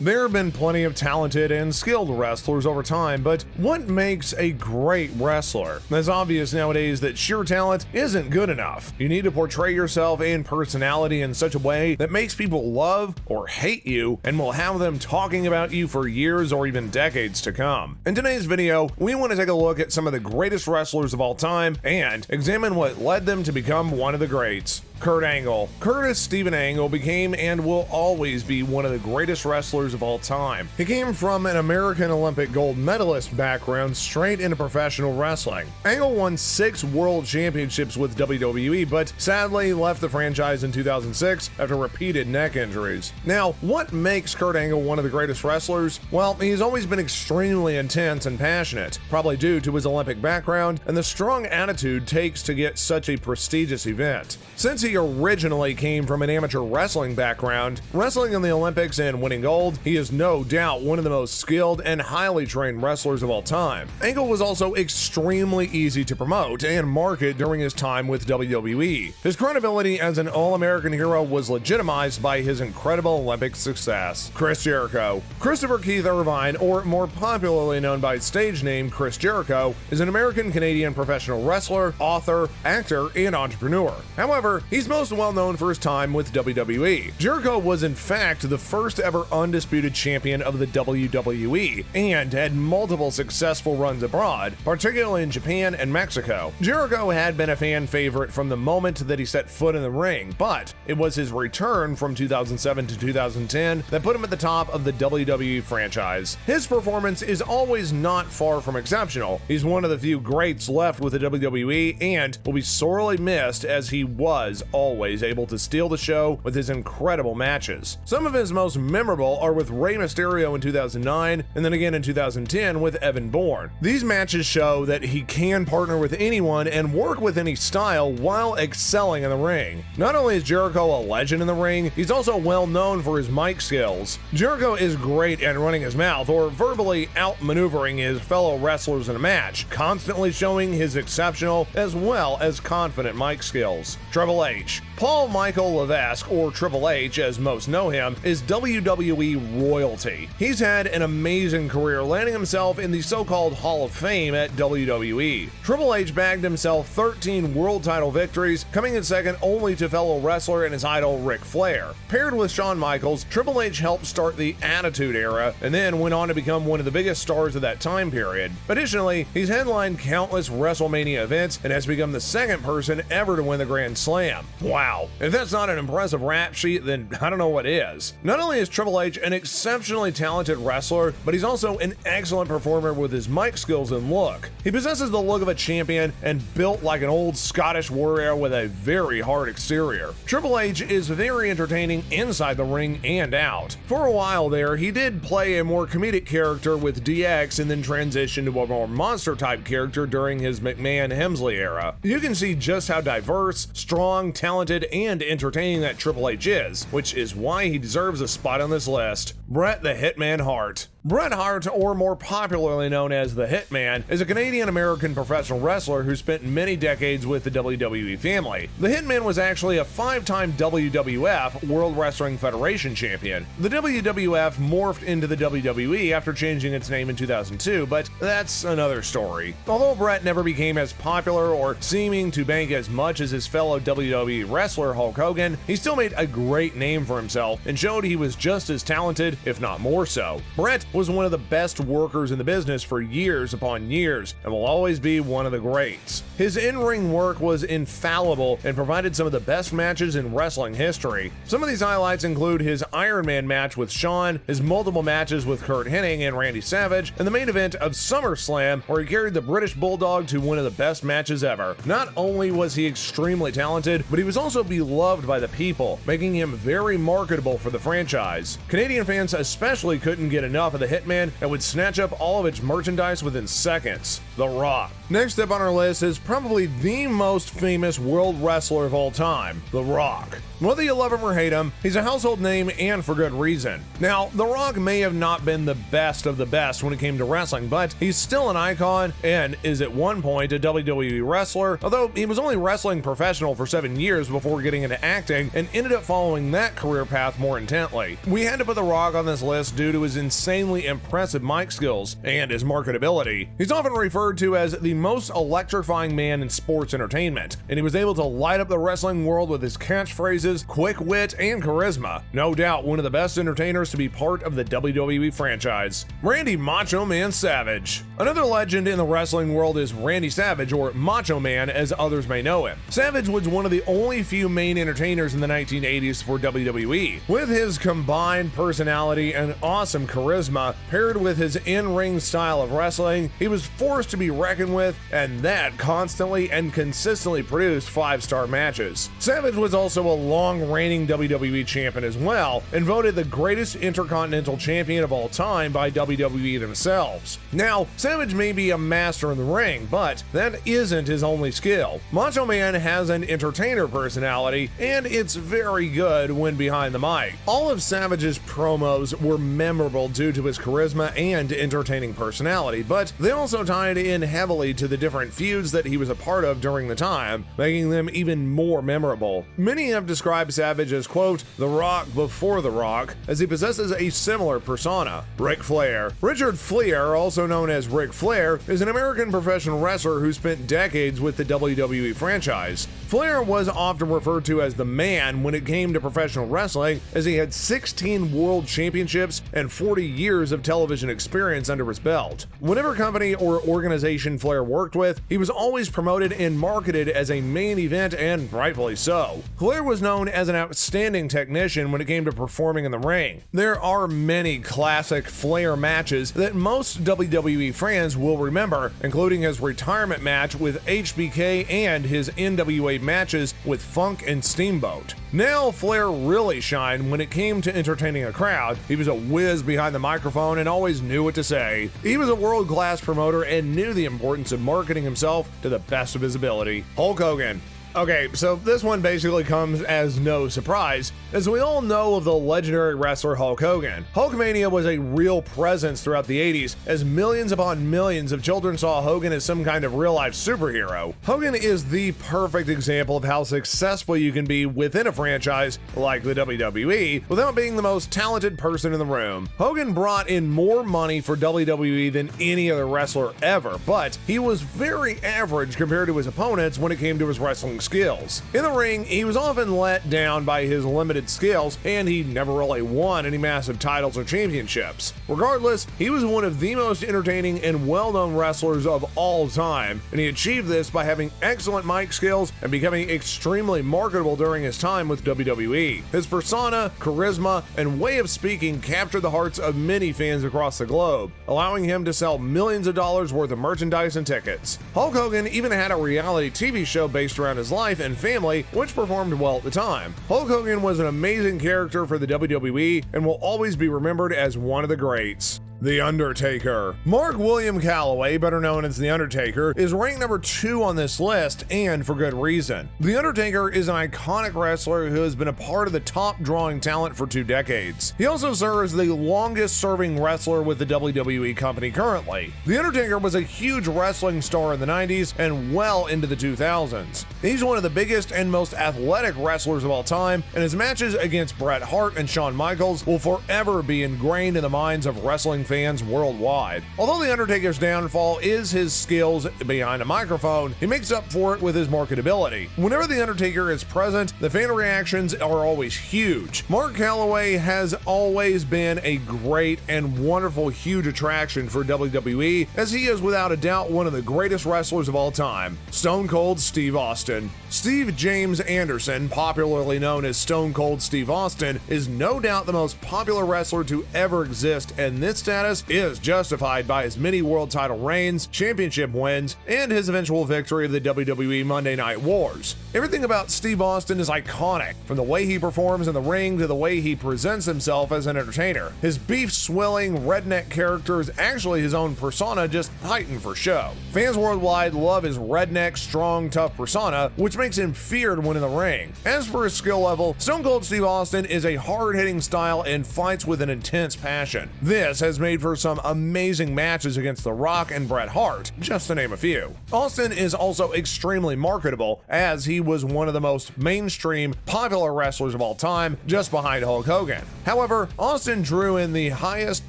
There have been plenty of talented and skilled wrestlers over time, but what makes a great wrestler? It's obvious nowadays that sheer talent isn't good enough. You need to portray yourself and personality in such a way that makes people love or hate you and will have them talking about you for years or even decades to come. In today's video, we want to take a look at some of the greatest wrestlers of all time and examine what led them to become one of the greats. Kurt Angle. Curtis Stephen Angle became and will always be one of the greatest wrestlers of all time. He came from an American Olympic gold medalist background straight into professional wrestling. Angle won 6 world championships with WWE, but sadly left the franchise in 2006 after repeated neck injuries. Now, what makes Kurt Angle one of the greatest wrestlers? Well, he's always been extremely intense and passionate, probably due to his Olympic background and the strong attitude it takes to get such a prestigious event. Since he originally came from an amateur wrestling background, wrestling in the Olympics and winning gold, he is no doubt one of the most skilled and highly trained wrestlers of all time. Angle was also extremely easy to promote and market during his time with WWE. His credibility as an all-American hero was legitimized by his incredible Olympic success. Chris Jericho. Christopher Keith Irvine, or more popularly known by his stage name Chris Jericho, is an American-Canadian professional wrestler, author, actor, and entrepreneur. However, he's most well known for his time with WWE. Jericho was in fact the first ever undisputed champion of the WWE and had multiple successful runs abroad, particularly in Japan and Mexico. Jericho had been a fan favorite from the moment that he set foot in the ring, but it was his return from 2007 to 2010 that put him at the top of the WWE franchise. His performance is always not far from exceptional. He's one of the few greats left with the WWE and will be sorely missed, as he was always able to steal the show with his incredible matches. Some of his most memorable are with Rey Mysterio in 2009 and then again in 2010 with Evan Bourne. These matches show that he can partner with anyone and work with any style while excelling in the ring. Not only is Jericho a legend in the ring, he's also well known for his mic skills. Jericho is great at running his mouth or verbally outmaneuvering his fellow wrestlers in a match, constantly showing his exceptional as well as confident mic skills. Triple H. Paul Michael Levesque, or Triple H as most know him, is WWE royalty. He's had an amazing career, landing himself in the so-called Hall of Fame at WWE. Triple H bagged himself 13 world title victories, coming in second only to fellow wrestler and his idol Ric Flair. Paired with Shawn Michaels, Triple H helped start the Attitude Era and then went on to become one of the biggest stars of that time period. Additionally, he's headlined countless WrestleMania events and has become the second person ever to win the Grand Slam. Wow, if that's not an impressive rap sheet, then I don't know what is. Not only is Triple H an exceptionally talented wrestler, but he's also an excellent performer with his mic skills and look. He possesses the look of a champion and built like an old Scottish warrior with a very hard exterior. Triple H is very entertaining inside the ring and out. For a while there, he did play a more comedic character with DX and then transitioned to a more monster-type character during his McMahon-Hemsley era. You can see just how diverse, strong, talented, and entertaining that Triple H is, which is why he deserves a spot on this list. Bret the Hitman Hart. Bret Hart, or more popularly known as the Hitman, is a Canadian-American professional wrestler who spent many decades with the WWE family. The Hitman was actually a 5-time WWF, World Wrestling Federation champion. The WWF morphed into the WWE after changing its name in 2002, but that's another story. Although Bret never became as popular or seeming to bank as much as his fellow WWE wrestler Hulk Hogan, he still made a great name for himself and showed he was just as talented, if not more so. Bret was one of the best workers in the business for years upon years and will always be one of the greats. His in-ring work was infallible and provided some of the best matches in wrestling history. Some of these highlights include his Iron Man match with Shawn, his multiple matches with Curt Hennig and Randy Savage, and the main event of SummerSlam, where he carried the British Bulldog to one of the best matches ever. Not only was he extremely talented, but he was also beloved by the people, making him very marketable for the franchise. Canadian fans especially couldn't get enough of the Hitman and would snatch up all of its merchandise within seconds. The Rock. Next up on our list is probably the most famous world wrestler of all time, The Rock. Whether you love him or hate him, he's a household name and for good reason. Now, The Rock may have not been the best of the best when it came to wrestling, but he's still an icon and is at one point a WWE wrestler, although he was only wrestling professional for 7 years before getting into acting and ended up following that career path more intently. We had to put The Rock on this list due to his insanely impressive mic skills and his marketability. He's often referred to as the most electrifying man in sports entertainment, and he was able to light up the wrestling world with his catchphrases, quick wit, and charisma. No doubt one of the best entertainers to be part of the WWE franchise. Randy Macho Man Savage. Another legend in the wrestling world is Randy Savage, or Macho Man as others may know him. Savage was one of the only few main entertainers in the 1980s for WWE. With his combined personality and awesome charisma, paired with his in-ring style of wrestling, he was forced to be reckoned with, and that constantly and consistently produced 5-star matches. Savage was also a long-reigning WWE champion as well, and voted the greatest intercontinental champion of all time by WWE themselves. Now, Savage may be a master in the ring, but that isn't his only skill. Macho Man has an entertainer personality, and it's very good when behind the mic. All of Savage's promos were memorable due to his charisma and entertaining personality, but they also tied in heavily to the different feuds that he was a part of during the time, making them even more memorable. Many have described Savage as, quote, The Rock before The Rock, as he possesses a similar persona. Ric Flair. Richard Flair, also known as Ric Flair, is an American professional wrestler who spent decades with the WWE franchise. Flair was often referred to as the man when it came to professional wrestling, as he had 16 world championships and 40 years of television experience under his belt. Whatever company or organization Flair worked with, he was always promoted and marketed as a main event, and rightfully so. Flair was known as an outstanding technician when it came to performing in the ring. There are many classic Flair matches that most WWE fans will remember, including his retirement match with HBK and his NWA matches with Funk and Steamboat. Now, Flair really shined when it came to entertaining a crowd. He was a whiz behind the microphone and always knew what to say. He was a world-class promoter and knew the importance of marketing himself to the best of his ability. Hulk Hogan. Okay, so this one basically comes as no surprise, as we all know of the legendary wrestler Hulk Hogan. Hulkmania was a real presence throughout the 80s, as millions upon millions of children saw Hogan as some kind of real-life superhero. Hogan is the perfect example of how successful you can be within a franchise like the WWE without being the most talented person in the room. Hogan brought in more money for WWE than any other wrestler ever, but he was very average compared to his opponents when it came to his wrestling skills. In the ring, he was often let down by his limited skills, and he never really won any massive titles or championships. Regardless, he was one of the most entertaining and well-known wrestlers of all time, and he achieved this by having excellent mic skills and becoming extremely marketable during his time with WWE. His persona, charisma, and way of speaking captured the hearts of many fans across the globe, allowing him to sell millions of dollars worth of merchandise and tickets. Hulk Hogan even had a reality TV show based around his life and family, which performed well at the time. Hulk Hogan was an amazing character for the WWE and will always be remembered as one of the greats. The Undertaker. Mark William Calloway, better known as The Undertaker, is ranked number 2 on this list, and for good reason. The Undertaker is an iconic wrestler who has been a part of the top drawing talent for 2 decades. He also serves the longest serving wrestler with the WWE company currently. The Undertaker was a huge wrestling star in the 90s and well into the 2000s. He's one of the biggest and most athletic wrestlers of all time, and his matches against Bret Hart and Shawn Michaels will forever be ingrained in the minds of wrestling fans worldwide. Although The Undertaker's downfall is his skills behind a microphone, he makes up for it with his marketability. Whenever The Undertaker is present, the fan reactions are always huge. Mark Calloway has always been a great and wonderful huge attraction for WWE, as he is without a doubt one of the greatest wrestlers of all time. Stone Cold Steve Austin. Steve James Anderson, popularly known as Stone Cold Steve Austin, is no doubt the most popular wrestler to ever exist, and this status status is justified by his many world title reigns, championship wins, and his eventual victory of the WWE Monday Night Wars. Everything about Steve Austin is iconic, from the way he performs in the ring to the way he presents himself as an entertainer. His beef-swilling, redneck character is actually his own persona, just heightened for show. Fans worldwide love his redneck, strong, tough persona, which makes him feared when in the ring. As for his skill level, Stone Cold Steve Austin is a hard-hitting style and fights with an intense passion. This has made for some amazing matches against The Rock and Bret Hart, just to name a few. Austin is also extremely marketable, as he was one of the most mainstream, popular wrestlers of all time, just behind Hulk Hogan. However, Austin drew in the highest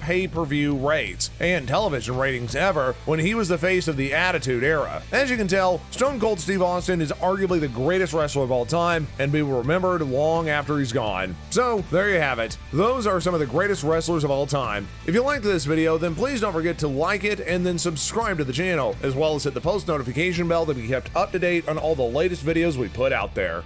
pay-per-view rates and television ratings ever when he was the face of the Attitude Era. As you can tell, Stone Cold Steve Austin is arguably the greatest wrestler of all time and be remembered long after he's gone. So, there you have it. Those are some of the greatest wrestlers of all time. If you liked this video, then please don't forget to like it and then subscribe to the channel, as well as hit the post notification bell to be kept up to date on all the latest videos we put out there.